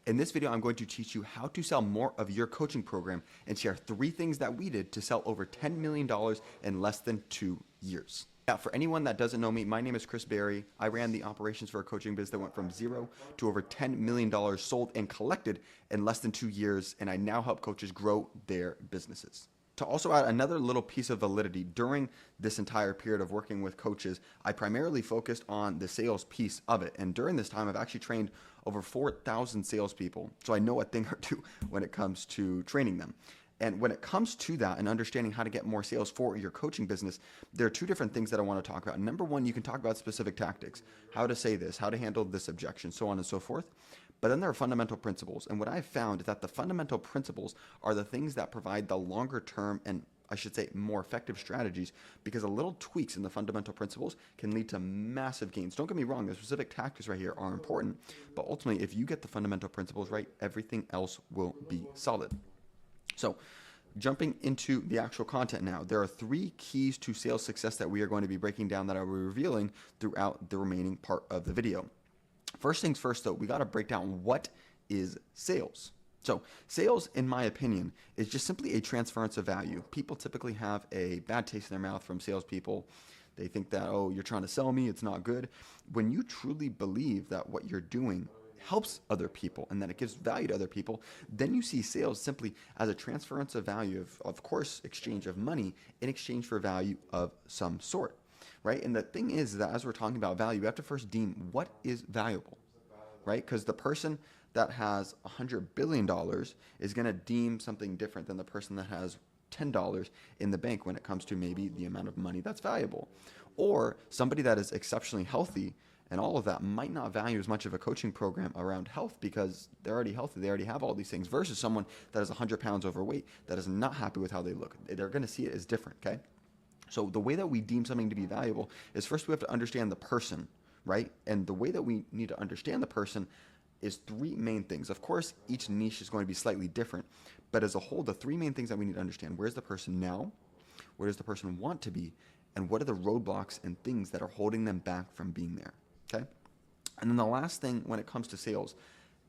In this video, I'm going to teach you how to sell more of your coaching program and share 3 things that we did to sell over $10 million in less than 2 years. Now, for anyone that doesn't know me, my name is Chris Berry. I ran the operations for a coaching business that went from 0 to over $10 million sold and collected in less than 2 years, and I now help coaches grow their businesses. To also add another little piece of validity, during this entire period of working with coaches, I primarily focused on the sales piece of it. And during this time, I've actually trained over 4,000 salespeople. So I know a thing or two when it comes to training them. And when it comes to that and understanding how to get more sales for your coaching business, there are 2 different things that I want to talk about. Number 1, you can talk about specific tactics, how to say this, how to handle this objection, so on and so forth. But then there are fundamental principles. And what I've found is that the fundamental principles are the things that provide the longer term and I should say more effective strategies, because a little tweaks in the fundamental principles can lead to massive gains. Don't get me wrong, the specific tactics right here are important, but ultimately if you get the fundamental principles right, everything else will be solid. So jumping into the actual content now, there are 3 keys to sales success that we are going to be breaking down that I will be revealing throughout the remaining part of the video. First things first though, we got to break down what is sales. So sales, in my opinion, is just simply a transference of value. People typically have a bad taste in their mouth from salespeople. They think that, oh, you're trying to sell me, it's not good. When you truly believe that what you're doing helps other people and that it gives value to other people, then you see sales simply as a transference of value, of course, exchange of money in exchange for value of some sort, right? And the thing is that as we're talking about value, we have to first deem what is valuable, right? Because the person that has $100 billion is going to deem something different than the person that has $10 in the bank when it comes to maybe the amount of money that's valuable. Or somebody that is exceptionally healthy and all of that might not value as much of a coaching program around health because they're already healthy, they already have all these things, versus someone that is 100 pounds overweight that is not happy with how they look. They're going to see it as different, okay? So the way that we deem something to be valuable is first we have to understand the person, right? And the way that we need to understand the person is 3 main things. Of course, each niche is going to be slightly different, but as a whole, the 3 main things that we need to understand: where's the person now, where does the person want to be, and what are the roadblocks and things that are holding them back from being there, okay? And then the last thing when it comes to sales,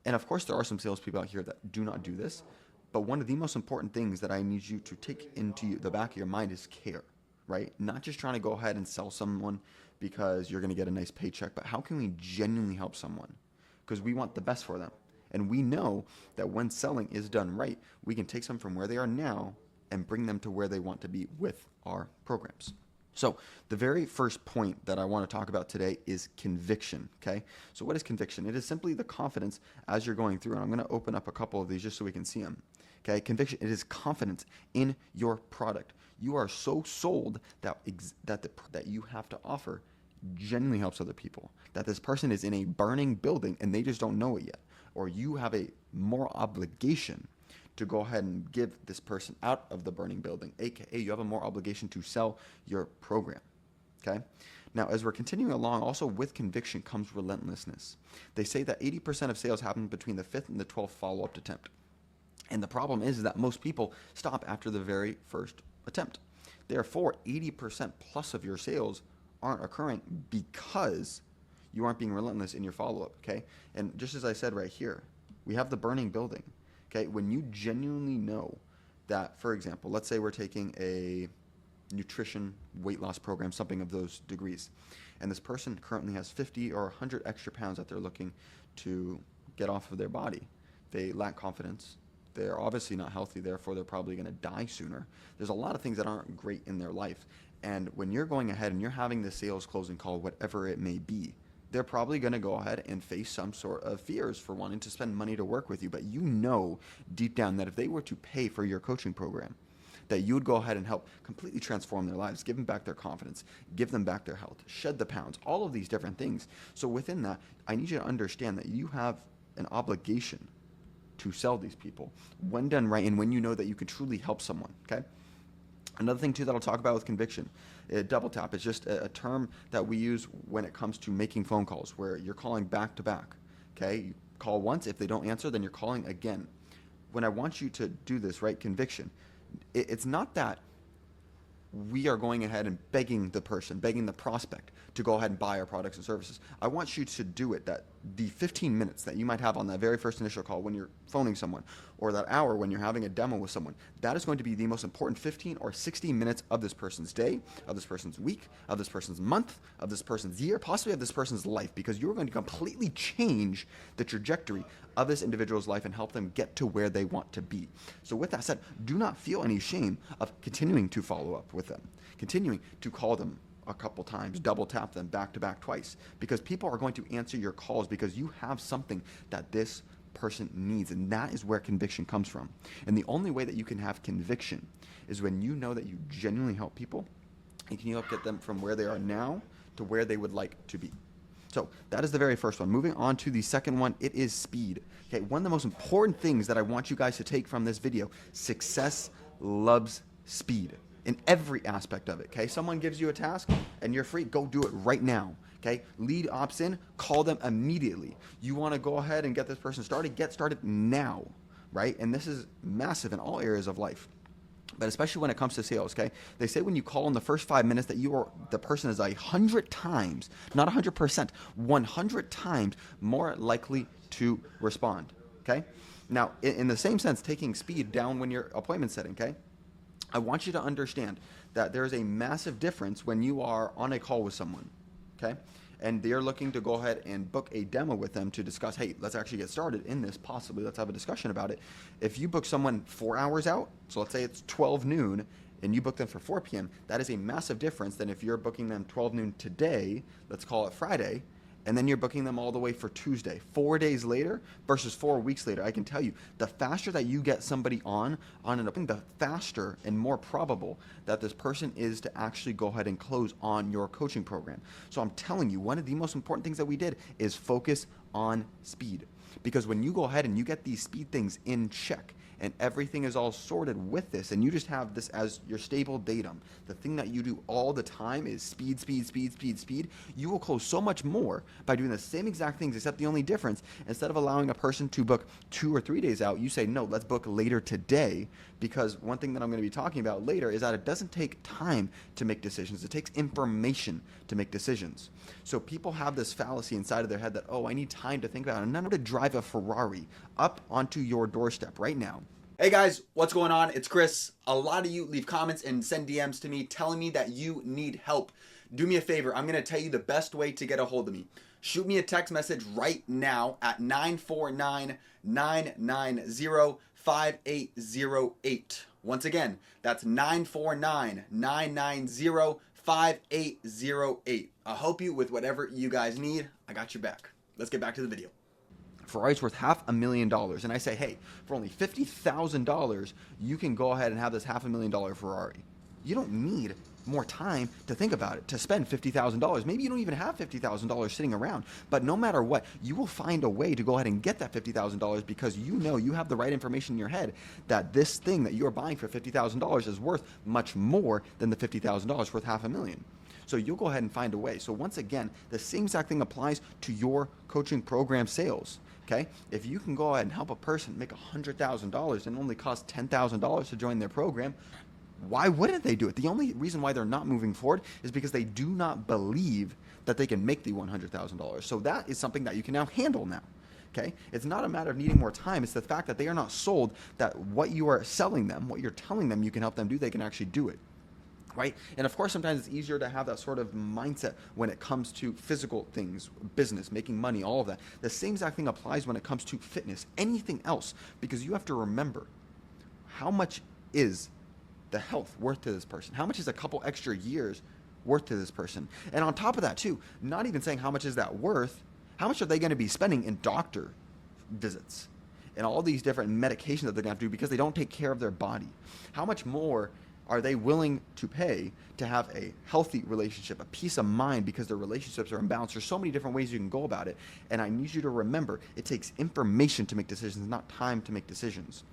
and of course there are some salespeople out here that do not do this, but one of the most important things that I need you to take into the back of your mind is care, right? Not just trying to go ahead and sell someone because you're going to get a nice paycheck, but how can we genuinely help someone? Because we want the best for them. And we know that when selling is done right, we can take some from where they are now and bring them to where they want to be with our programs. So the very first point that I want to talk about today is conviction, okay? So what is conviction? It is simply the confidence as you're going through, and I'm going to open up a couple of these just so we can see them, okay? Conviction, it is confidence in your product. You are so sold that you have to offer genuinely helps other people, that this person is in a burning building and they just don't know it yet, or you have a moral obligation to go ahead and give this person out of the burning building, aka you have a moral obligation to sell your program, okay? Now, as we're continuing along, also with conviction comes relentlessness. They say that 80% of sales happen between the 5th and the 12th follow-up attempt, and the problem is that most people stop after the very first attempt. Therefore, 80% plus of your sales aren't occurring because you aren't being relentless in your follow-up, okay? And just as I said right here, we have the burning building, okay? When you genuinely know that, for example, let's say we're taking a nutrition weight loss program, something of those degrees, and this person currently has 50 or 100 extra pounds that they're looking to get off of their body. They lack confidence. They're obviously not healthy, therefore they're probably going to die sooner. There's a lot of things that aren't great in their life. And when you're going ahead and you're having the sales closing call, whatever it may be, they're probably going to go ahead and face some sort of fears for wanting to spend money to work with you. But you know deep down that if they were to pay for your coaching program, that you would go ahead and help completely transform their lives, give them back their confidence, give them back their health, shed the pounds, all of these different things. So within that, I need you to understand that you have an obligation to sell these people when done right and when you know that you can truly help someone, okay? Another thing too that I'll talk about with conviction, double tap is just a term that we use when it comes to making phone calls where you're calling back to back, okay? You call once, if they don't answer, then you're calling again. When I want you to do this, right, conviction, it's not that we are going ahead and begging the person, begging the prospect to go ahead and buy our products and services. I want you to do it that the 15 minutes that you might have on that very first initial call when you're phoning someone, or that hour when you're having a demo with someone, that is going to be the most important 15 or 60 minutes of this person's day, of this person's week, of this person's month, of this person's year, possibly of this person's life, because you're going to completely change the trajectory of this individual's life and help them get to where they want to be. So with that said, do not feel any shame of continuing to follow up with them, continuing to call them a couple times, double tap them back to back twice, because people are going to answer your calls because you have something that this person needs, and that is where conviction comes from. And the only way that you can have conviction is when you know that you genuinely help people and can you help get them from where they are now to where they would like to be. So that is the very first one. Moving on to the second one, it is speed. Okay, one of the most important things that I want you guys to take from this video: success loves speed in every aspect of it. Okay, someone gives you a task and you're free, go do it right now. Okay, lead ops in, call them immediately. You want to go ahead and get this person started, get started now, right? And this is massive in all areas of life, but especially when it comes to sales. Okay, they say when you call in the first 5 minutes that the person is 100 times, not 100%, 100 times more likely to respond. Okay, now in the same sense, taking speed down when you're appointment setting. Okay, I want you to understand that there is a massive difference when you are on a call with someone, okay, and they're looking to go ahead and book a demo with them to discuss, hey, let's actually get started in this, possibly, let's have a discussion about it. If you book someone 4 hours out, so let's say it's 12 noon, and you book them for 4 p.m., that is a massive difference than if you're booking them 12 noon today, let's call it Friday, and then you're booking them all the way for Tuesday, 4 days later versus 4 weeks later. I can tell you, the faster that you get somebody on an appointment, the faster and more probable that this person is to actually go ahead and close on your coaching program. So I'm telling you, one of the most important things that we did is focus on speed. Because when you go ahead and you get these speed things in check, and everything is all sorted with this, and you just have this as your stable datum, the thing that you do all the time is speed, speed, speed, speed, speed, you will close so much more by doing the same exact things, except the only difference, instead of allowing a person to book 2 or 3 days out, you say, no, let's book later today, because one thing that I'm going to be talking about later is that it doesn't take time to make decisions. It takes information to make decisions. So people have this fallacy inside of their head that, oh, I need time to think about it. And I'm going to drive a Ferrari up onto your doorstep right now. Hey guys, what's going on? It's Chris. A lot of you leave comments and send DMs to me telling me that you need help. Do me a favor. I'm going to tell you the best way to get a hold of me. Shoot me a text message right now at 949-990-5808. Once again, that's 949-990-5808. I'll help you with whatever you guys need. I got your back. Let's get back to the video. Ferrari's worth $500,000, and I say, hey, for only $50,000, you can go ahead and have this $500,000 Ferrari. You don't need more time to think about it, to spend $50,000. Maybe you don't even have $50,000 sitting around, but no matter what, you will find a way to go ahead and get that $50,000 because you know you have the right information in your head that this thing that you're buying for $50,000 is worth much more than the $50,000 worth $500,000. So you'll go ahead and find a way. So once again, the same exact thing applies to your coaching program sales. Okay, if you can go ahead and help a person make $100,000 and only cost $10,000 to join their program, why wouldn't they do it? The only reason why they're not moving forward is because they do not believe that they can make the $100,000. So that is something that you can now handle now. Okay, it's not a matter of needing more time. It's the fact that they are not sold that what you are selling them, what you're telling them you can help them do, they can actually do it. Right? And of course, sometimes it's easier to have that sort of mindset when it comes to physical things, business, making money, all of that. The same exact thing applies when it comes to fitness, anything else, because you have to remember, how much is the health worth to this person? How much is a couple extra years worth to this person? And on top of that too, not even saying how much is that worth, how much are they going to be spending in doctor visits and all these different medications that they're going to have to do because they don't take care of their body? How much more are they willing to pay to have a healthy relationship, a peace of mind, because their relationships are imbalanced? There's so many different ways you can go about it. And I need you to remember, it takes information to make decisions, not time to make decisions.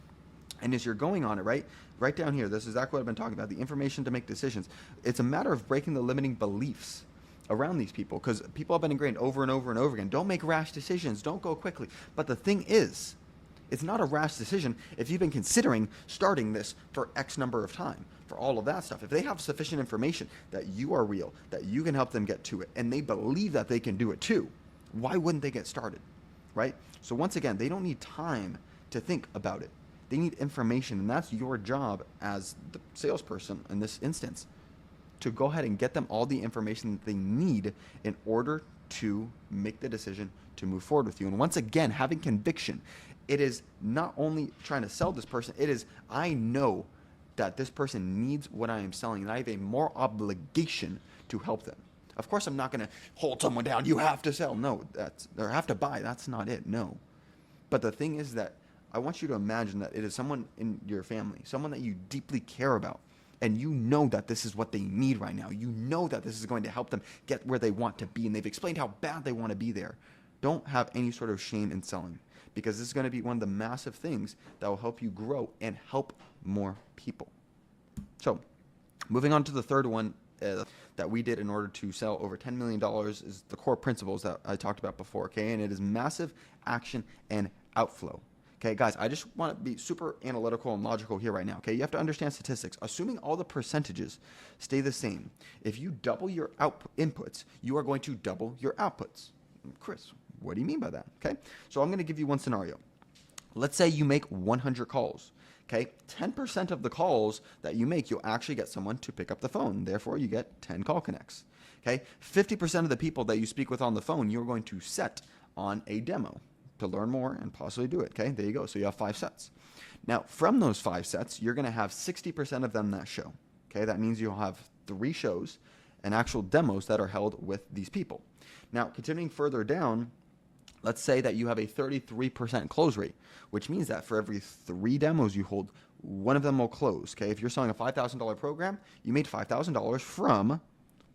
And as you're going on it, right down here, this is exactly what I've been talking about, the information to make decisions. It's a matter of breaking the limiting beliefs around these people, because people have been ingrained over and over and over again. Don't make rash decisions. Don't go quickly. But the thing is, it's not a rash decision if you've been considering starting this for X number of time. for all of that stuff. If they have sufficient information that you are real, that you can help them get to it, and they believe that they can do it too, why wouldn't they get started, right? So once again, they don't need time to think about it. They need information, and that's your job as the salesperson in this instance, to go ahead and get them all the information that they need in order to make the decision to move forward with you. And once again, having conviction, it is not only trying to sell this person, it is, I know that this person needs what I am selling, and I have a more obligation to help them. Of course, I'm not going to hold someone down. You have to sell. No, or have to buy. That's not it. No. But the thing is that I want you to imagine that it is someone in your family, someone that you deeply care about, and you know that this is what they need right now. You know that this is going to help them get where they want to be, and they've explained how bad they want to be there. Don't have any sort of shame in selling, because this is going to be one of the massive things that will help you grow and help more people. So moving on to the third one that we did in order to sell over $10 million is the core principles that I talked about before, okay? And it is massive action and outflow. Okay, guys, I just want to be super analytical and logical here right now, okay? You have to understand statistics. Assuming all the percentages stay the same, if you double your inputs, you are going to double your outputs. Chris, what do you mean by that? Okay, so I'm going to give you one scenario. Let's say you make 100 calls. Okay, 10% of the calls that you make, you'll actually get someone to pick up the phone. Therefore, you get 10 call connects. Okay, 50% of the people that you speak with on the phone, you're going to set on a demo to learn more and possibly do it. Okay, there you go. So you have 5 sets. Now, from those 5 sets, you're going to have 60% of them that show. Okay, that means you'll have 3 shows and actual demos that are held with these people. Now, continuing further down, let's say that you have a 33% close rate, which means that for every 3 demos you hold, 1 of them will close. Okay, if you're selling a $5,000 program, you made $5,000 from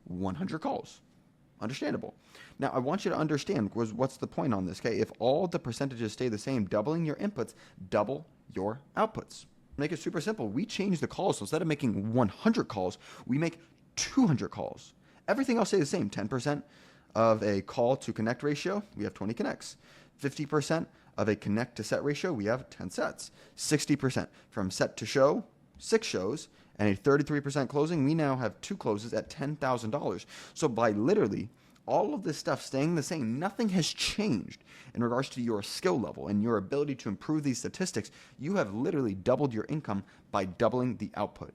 100 calls. Understandable. Now, I want you to understand what's the point on this. Okay, if all the percentages stay the same, doubling your inputs, double your outputs. Make it super simple. We change the calls. So instead of making 100 calls, we make 200 calls. Everything else stays the same. 10% of a call to connect ratio, we have 20 connects. 50% of a connect to set ratio, we have 10 sets. 60% from set to show, 6 shows, and a 33% closing, we now have 2 closes at $10,000. So by literally all of this stuff staying the same, nothing has changed in regards to your skill level and your ability to improve these statistics. You have literally doubled your income by doubling the output.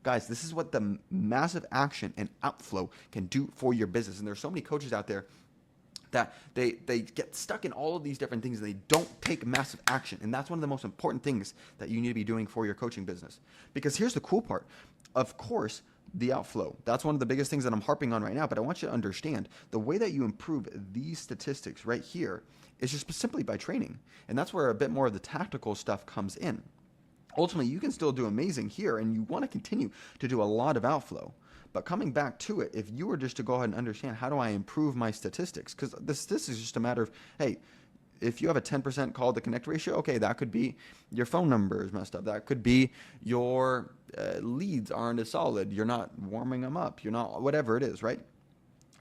Guys, this is what the massive action and outflow can do for your business. And there's so many coaches out there that they get stuck in all of these different things and they don't take massive action. And that's one of the most important things that you need to be doing for your coaching business. Because here's the cool part. Of course, the outflow. That's one of the biggest things that I'm harping on right now. But I want you to understand the way that you improve these statistics right here is just simply by training. And that's where a bit more of the tactical stuff comes in. Ultimately, you can still do amazing here, and you want to continue to do a lot of outflow. But coming back to it, if you were just to go ahead and understand, how do I improve my statistics? Because this is just a matter of, hey, if you have a 10% call to connect ratio, okay, that could be your phone number is messed up. That could be your leads aren't as solid. You're not warming them up. You're not, whatever it is, right?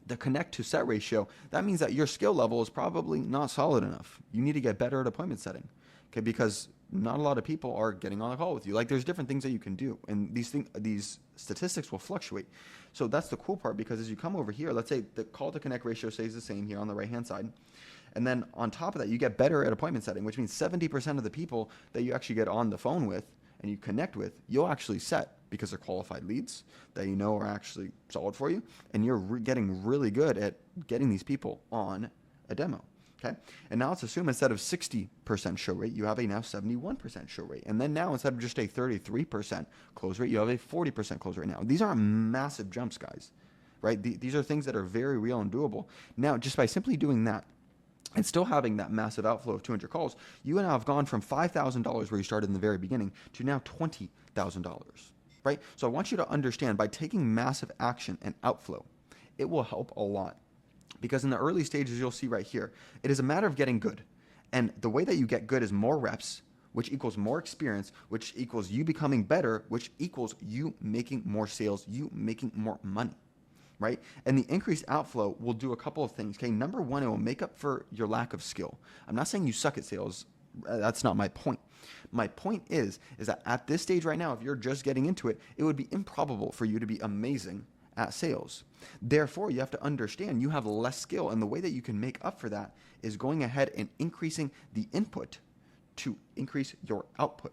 The connect to set ratio, that means that your skill level is probably not solid enough. You need to get better at appointment setting, okay? Because not a lot of people are getting on a call with you. Like, there's different things that you can do, and these statistics will fluctuate. So that's the cool part, because as you come over here, let's say the call to connect ratio stays the same here on the right-hand side. And then on top of that, you get better at appointment setting, which means 70% of the people that you actually get on the phone with and you connect with, you'll actually set because they're qualified leads that you know are actually solid for you. And you're getting really good at getting these people on a demo. Okay, and now let's assume instead of 60% show rate, you have a now 71% show rate. And then now instead of just a 33% close rate, you have a 40% close rate now. These aren't massive jumps, guys, right? These are things that are very real and doable. Now, just by simply doing that and still having that massive outflow of 200 calls, you and I have gone from $5,000 where you started in the very beginning to now $20,000, right? So I want you to understand, by taking massive action and outflow, it will help a lot. Because in the early stages, you'll see right here, it is a matter of getting good. And the way that you get good is more reps, which equals more experience, which equals you becoming better, which equals you making more sales, you making more money, right? And the increased outflow will do a couple of things, okay? Number one, it will make up for your lack of skill. I'm not saying you suck at sales. That's not my point. My point is that at this stage right now, if you're just getting into it, it would be improbable for you to be amazing at sales. Therefore, you have to understand you have less skill, and the way that you can make up for that is going ahead and increasing the input to increase your output,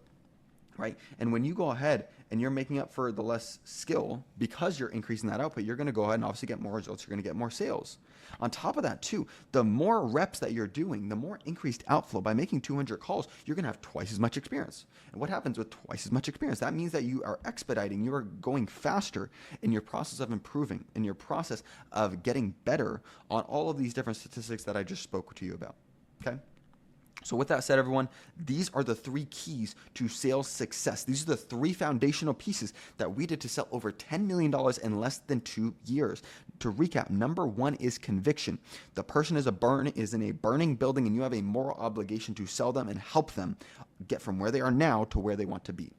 right? And when you go ahead and you're making up for the less skill because you're increasing that output, you're going to go ahead and obviously get more results. You're going to get more sales. On top of that too, the more reps that you're doing, the more increased outflow. By making 200 calls, you're going to have twice as much experience. And what happens with twice as much experience? That means that you are expediting, you are going faster in your process of improving, in your process of getting better on all of these different statistics that I just spoke to you about, okay? So with that said, everyone, these are the 3 keys to sales success. These are the 3 foundational pieces that we did to sell over $10 million in less than 2 years. To recap, number 1 is conviction. The person is in a burning building, and you have a moral obligation to sell them and help them get from where they are now to where they want to be.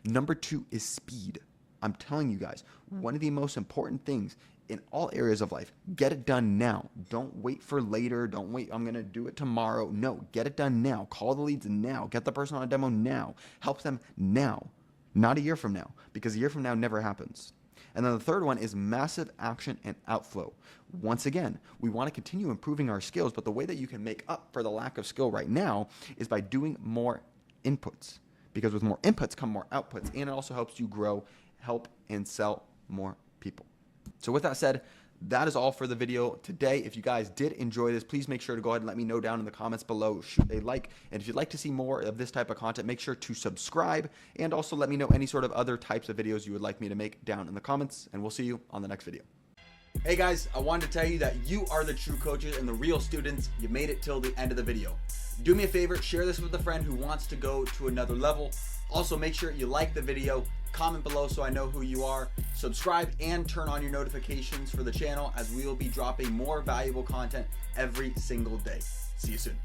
Number 2 is speed. I'm telling you guys, one of the most important things in all areas of life, get it done now. Don't wait for later. Don't wait, I'm going to do it tomorrow. No, get it done now. Call the leads now. Get the person on a demo now. Help them now, not a year from now, because a year from now never happens. And then the third one is massive action and outflow. Once again, we want to continue improving our skills, but the way that you can make up for the lack of skill right now is by doing more inputs, because with more inputs come more outputs, and it also helps you grow, help, and sell more people. So with that said, that is all for the video today. If you guys did enjoy this, please make sure to go ahead and let me know down in the comments below. Shoot a like. And if you'd like to see more of this type of content, make sure to subscribe. And also let me know any sort of other types of videos you would like me to make down in the comments. And we'll see you on the next video. Hey guys, I wanted to tell you that you are the true coaches and the real students. You made it till the end of the video. Do me a favor, share this with a friend who wants to go to another level. Also, make sure you like the video, comment below so I know who you are, subscribe, and turn on your notifications for the channel, as we will be dropping more valuable content every single day. See you soon.